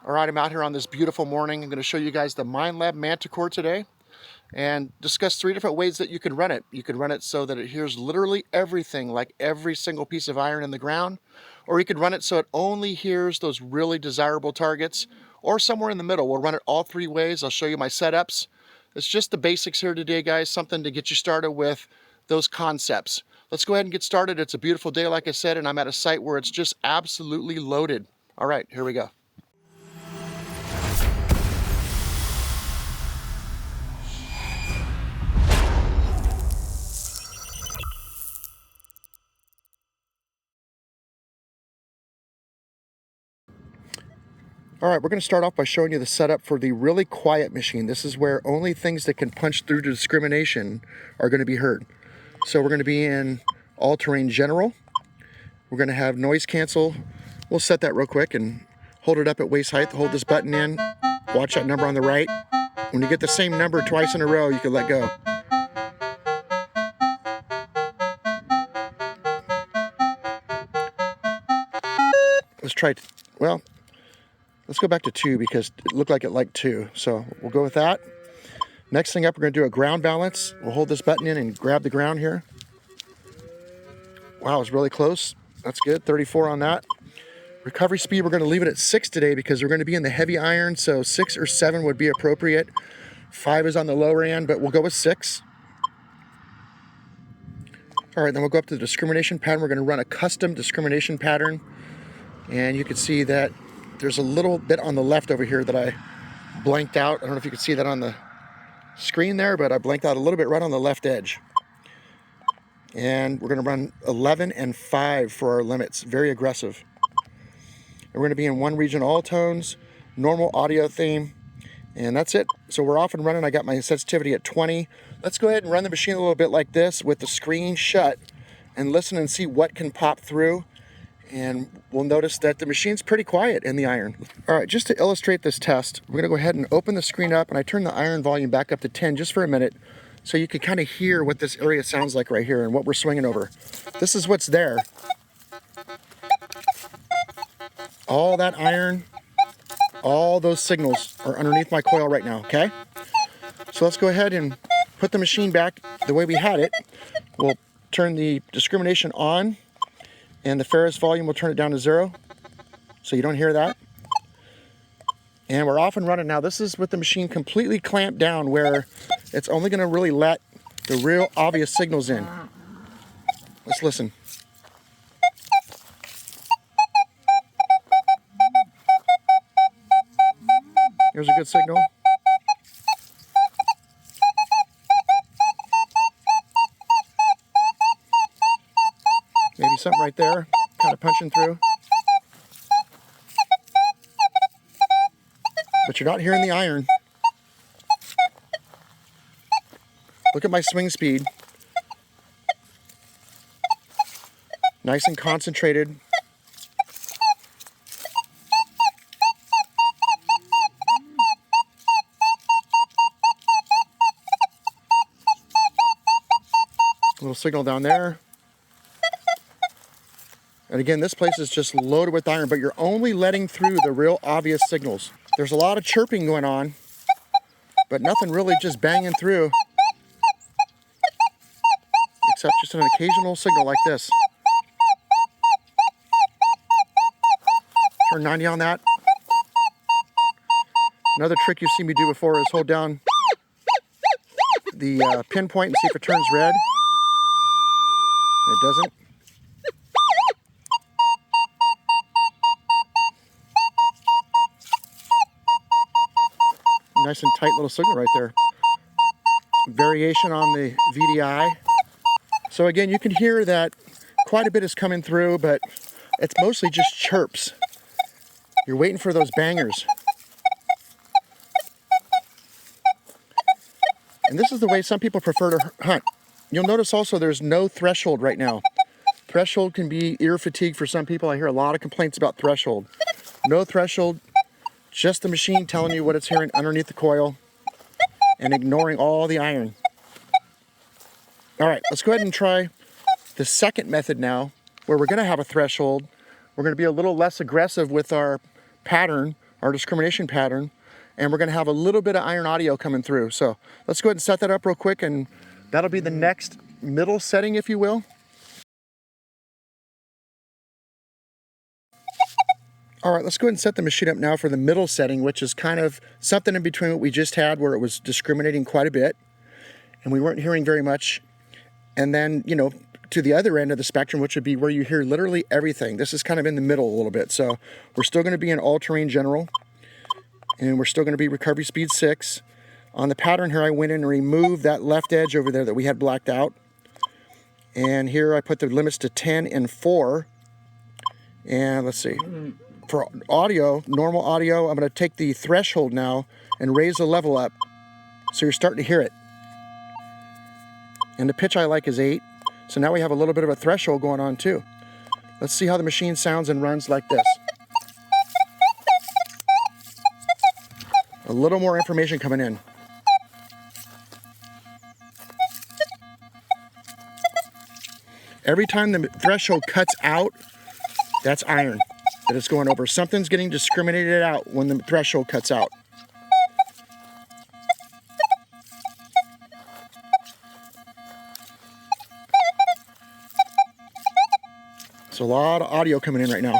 All right, I'm out here on this beautiful morning. I'm going to show you guys the Minelab Manticore today and discuss 3 different ways that you can run it. You can run it so that it hears literally everything, like every single piece of iron in the ground, or you could run it so it only hears those really desirable targets, or somewhere in the middle. We'll run it all 3 ways. I'll show you my setups. It's just the basics here today, guys, something to get you started with those concepts. Let's go ahead and get started. It's a beautiful day, like I said, and I'm at a site where it's just absolutely loaded. All right, here we go. All right, we're going to start off by showing you the setup for the really quiet machine. This is where only things that can punch through to discrimination are going to be heard. So we're going to be in all-terrain general. We're going to have noise cancel. We'll set that real quick and hold it up at waist height. Hold this button in. Watch that number on the right. When you get the same number twice in a row, you can let go. Let's try, well, let's go back to 2 because it looked like it liked 2. So we'll go with that. Next thing up, we're going to do a ground balance. We'll hold this button in and grab the ground here. Wow, it's really close. That's good, 34 on that. Recovery speed, we're going to leave it at 6 today because we're going to be in the heavy iron, so 6 or 7 would be appropriate. 5 is on the lower end, but we'll go with 6. All right, then we'll go up to the discrimination pattern. We're going to run a custom discrimination pattern. And you can see that there's a little bit on the left over here that I blanked out. I don't know if you can see that on the screen there, but I blanked out a little bit right on the left edge. And we're going to run 11 and 5 for our limits. Very aggressive. And we're going to be in one region, all tones, normal audio theme, and that's it. So we're off and running. I got my sensitivity at 20. Let's go ahead and run the machine a little bit like this with the screen shut and listen and see what can pop through. And we'll notice that the machine's pretty quiet in the iron. All right, just to illustrate this test, we're going to go ahead and open the screen up, and I turn the iron volume back up to 10 just for a minute so you can kind of hear what this area sounds like right here and what we're swinging over. This is what's there. All that iron, all those signals are underneath my coil right now, okay? So let's go ahead and put the machine back the way we had it. We'll turn the discrimination on, and the ferrous volume will turn it down to 0, so you don't hear that. And we're off and running now. This is with the machine completely clamped down where it's only going to really let the real obvious signals in. Let's listen. Here's a good signal. Maybe something right there, kind of punching through. But you're not hearing the iron. Look at my swing speed. Nice and concentrated. Little signal down there. And again, this place is just loaded with iron, but you're only letting through the real obvious signals. There's a lot of chirping going on, but nothing really just banging through, except just an occasional signal like this. Turn 90 on that. Another trick you've seen me do before is hold down the pinpoint and see if it turns red. It doesn't. Nice and tight little signal right there. Variation on the VDI. So again, you can hear that quite a bit is coming through, but it's mostly just chirps. You're waiting for those bangers. And this is the way some people prefer to hunt. You'll notice also there's no threshold right now. Threshold can be ear fatigue for some people. I hear a lot of complaints about threshold. No threshold, just the machine telling you what it's hearing underneath the coil and ignoring all the iron. All right, let's go ahead and try the second method now, where we're going to have a threshold. We're going to be a little less aggressive with our pattern, our discrimination pattern, and we're going to have a little bit of iron audio coming through. So let's go ahead and set that up real quick, and that'll be the next middle setting, if you will. All right, let's go ahead and set the machine up now for the middle setting, which is kind of something in between what we just had, where it was discriminating quite a bit and we weren't hearing very much. And then, you know, to the other end of the spectrum, which would be where you hear literally everything. This is kind of in the middle a little bit. So we're still going to be in all-terrain general, and we're still going to be recovery speed 6. On the pattern here, I went in and removed that left edge over there that we had blacked out. And here I put the limits to 10 and 4. And let's see. For audio, normal audio, I'm going to take the threshold now and raise the level up so you're starting to hear it. And the pitch I like is 8. So now we have a little bit of a threshold going on too. Let's see how the machine sounds and runs like this. A little more information coming in. Every time the threshold cuts out, that's iron that it's going over. Something's getting discriminated out when the threshold cuts out. So a lot of audio coming in right now.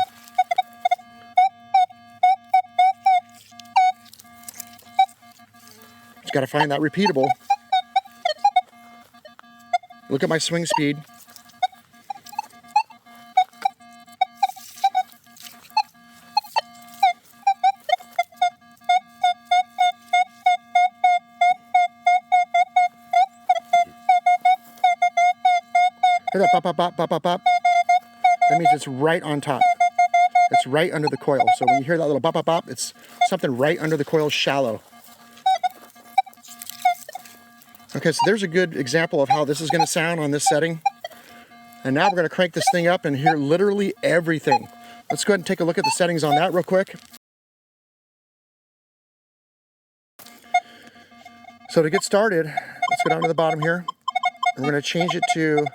Just got to find that repeatable. Look at my swing speed. Hear that pop, pop, pop, pop, pop, pop? That means it's right on top. It's right under the coil. So when you hear that little pop, pop, pop, it's something right under the coil, shallow. Okay, so there's a good example of how this is going to sound on this setting. And now we're going to crank this thing up and hear literally everything. Let's go ahead and take a look at the settings on that real quick. So to get started, let's go down to the bottom here. We're going to change it to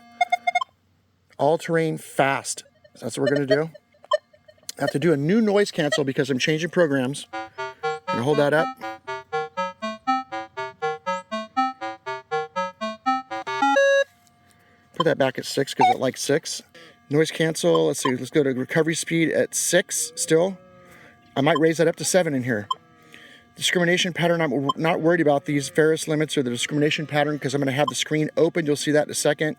all-terrain fast. So that's what we're going to do. I have to do a new noise cancel because I'm changing programs. I'm going to hold that up. Put that back at 6 because it likes 6. Noise cancel, let's see, let's go to recovery speed at 6 still. I might raise that up to 7 in here. Discrimination pattern, I'm not worried about these Ferris limits or the discrimination pattern because I'm going to have the screen open. You'll see that in a second.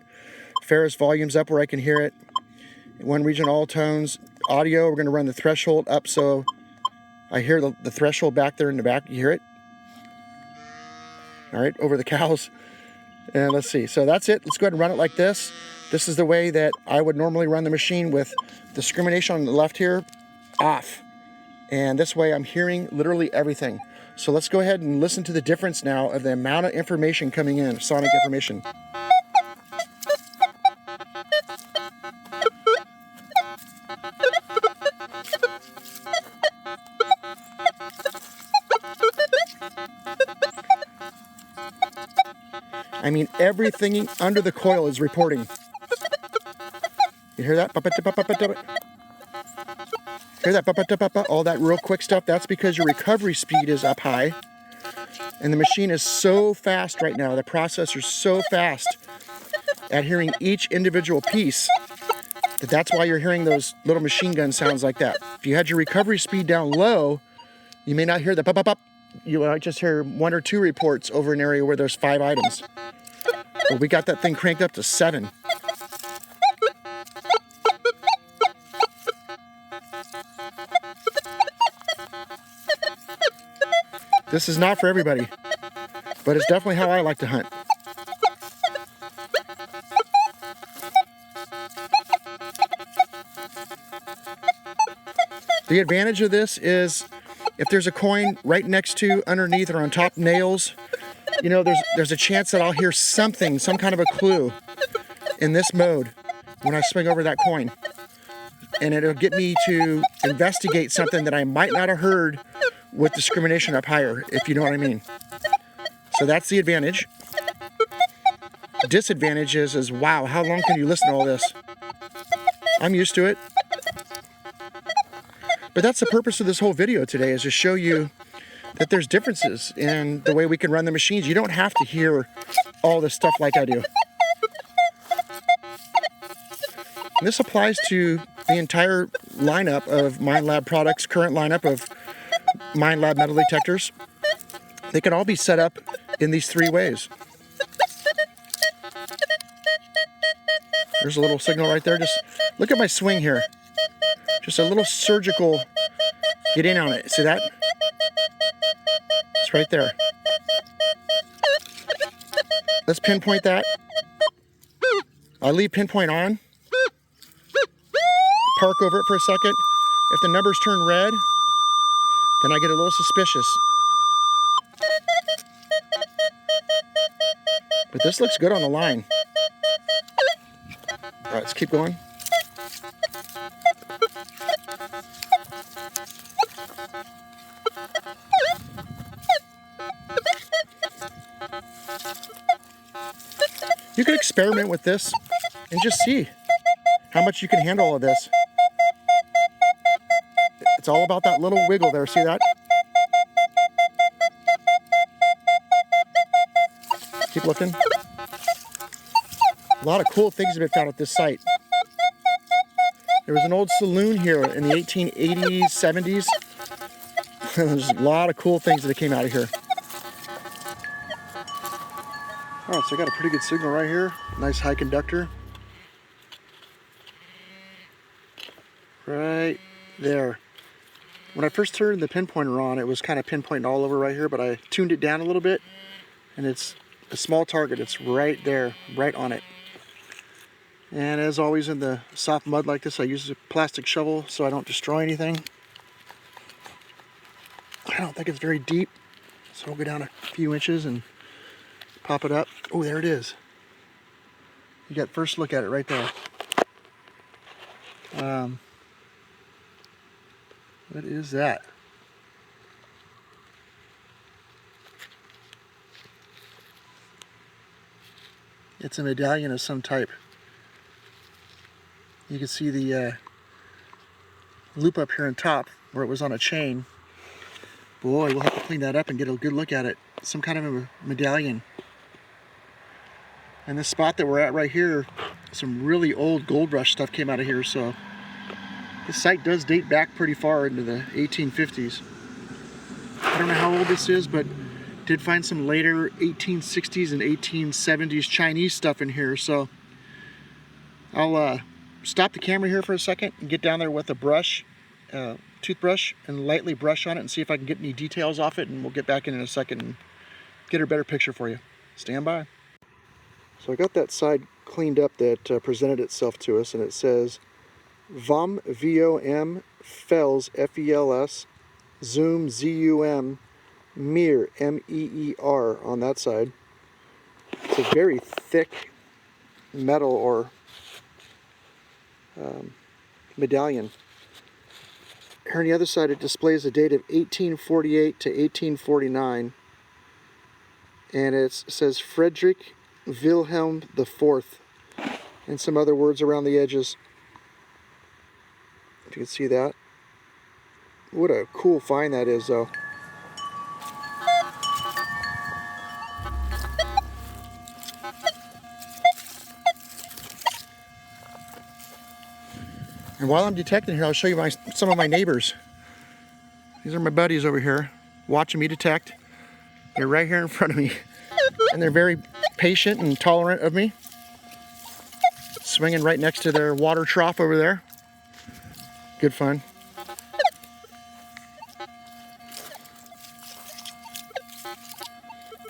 Ferris volume's up where I can hear it. One region, all tones. Audio, we're going to run the threshold up so I hear the threshold back there in the back. You hear it? All right, over the cows. And let's see. So that's it. Let's go ahead and run it like this. This is the way that I would normally run the machine with discrimination on the left here off. And this way I'm hearing literally everything. So let's go ahead and listen to the difference now of the amount of information coming in, sonic information. I mean, everything under the coil is reporting. You hear that? Hear that? All that real quick stuff, that's because your recovery speed is up high. And the machine is so fast right now, the processor's so fast at hearing each individual piece that's why you're hearing those little machine gun sounds like that. If you had your recovery speed down low, you may not hear the pop, pop, pop. You might just hear 1 or 2 reports over an area where there's 5 items. But we got that thing cranked up to 7. This is not for everybody, but it's definitely how I like to hunt. The advantage of this is if there's a coin right next to, underneath, or on top nails, you know, there's a chance that I'll hear something, some kind of a clue in this mode when I swing over that coin. And it'll get me to investigate something that I might not have heard with discrimination up higher, if you know what I mean. So that's the advantage. Disadvantage is wow, how long can you listen to all this? I'm used to it. But that's the purpose of this whole video today, is to show you that there's differences in the way we can run the machines. You don't have to hear all this stuff like I do. And this applies to the entire lineup of Minelab products, current lineup of Minelab metal detectors. They can all be set up in these 3 ways. There's a little signal right there. Just look at my swing here. Just a little surgical get in on it. See that? It's right there. Let's pinpoint that. I'll leave pinpoint on. Park over it for a second. If the numbers turn red, then I get a little suspicious. But this looks good on the line. All right, let's keep going. You can experiment with this and just see how much you can handle all of this. It's all about that little wiggle there. See that? Keep looking. A lot of cool things have been found at this site. There was an old saloon here in the 1880s, 70s. There's a lot of cool things that came out of here. All right, so I got a pretty good signal right here. Nice high conductor. Right there. When I first turned the pinpointer on, it was kind of pinpointing all over right here, but I tuned it down a little bit, and it's a small target. It's right there, right on it. And as always in the soft mud like this, I use a plastic shovel so I don't destroy anything. I don't think it's very deep, so we'll go down a few inches and pop it up. Oh, there it is. You got first look at it right there. What is that? It's a medallion of some type. You can see the loop up here on top where it was on a chain. Boy, we'll have to clean that up and get a good look at it. Some kind of a medallion. And this spot that we're at right here, some really old gold rush stuff came out of here, so this site does date back pretty far into the 1850s. I don't know how old this is, but did find some later 1860s and 1870s Chinese stuff in here, so I'll stop the camera here for a second and get down there with a brush, toothbrush, and lightly brush on it and see if I can get any details off it, and we'll get back in a second and get a better picture for you. Stand by. So I got that side cleaned up that presented itself to us, and it says VOM, V-O-M, FELS, F-E-L-S, ZOOM, Z-U-M, MEER, M-E-E-R on that side. It's a very thick metal or medallion. Here on the other side, it displays a date of 1848 to 1849, and it says Frederick Wilhelm IV, and some other words around the edges. If you can see that. What a cool find that is, though. And while I'm detecting here, I'll show you some of my neighbors. These are my buddies over here watching me detect. They're right here in front of me. And they're very patient and tolerant of me. Swinging right next to their water trough over there. Good fun.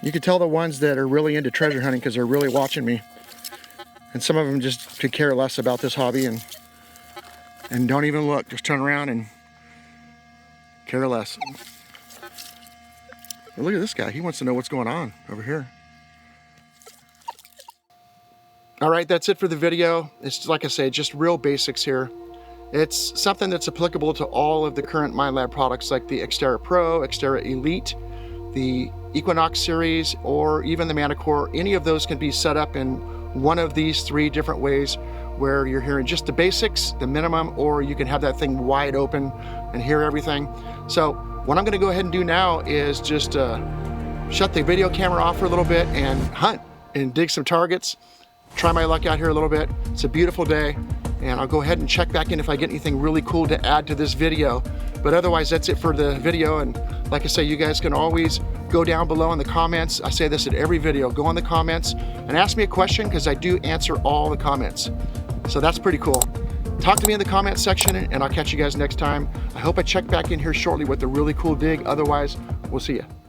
You can tell the ones that are really into treasure hunting because they're really watching me. And some of them just could care less about this hobby and don't even look. Just turn around and care less. But look at this guy. He wants to know what's going on over here. All right, that's it for the video. It's like I say, just real basics here. It's something that's applicable to all of the current Minelab products like the X-Terra Pro, X-Terra Elite, the Equinox series, or even the Manticore. Any of those can be set up in one of these 3 different ways where you're hearing just the basics, the minimum, or you can have that thing wide open and hear everything. So what I'm gonna go ahead and do now is just shut the video camera off for a little bit and hunt and dig some targets, try my luck out here a little bit. It's a beautiful day, and I'll go ahead and check back in if I get anything really cool to add to this video. But otherwise, that's it for the video. And like I say, you guys can always go down below in the comments. I say this at every video, go in the comments and ask me a question, because I do answer all the comments. So that's pretty cool. Talk to me in the comments section, and I'll catch you guys next time. I hope I check back in here shortly with a really cool dig. Otherwise, we'll see you.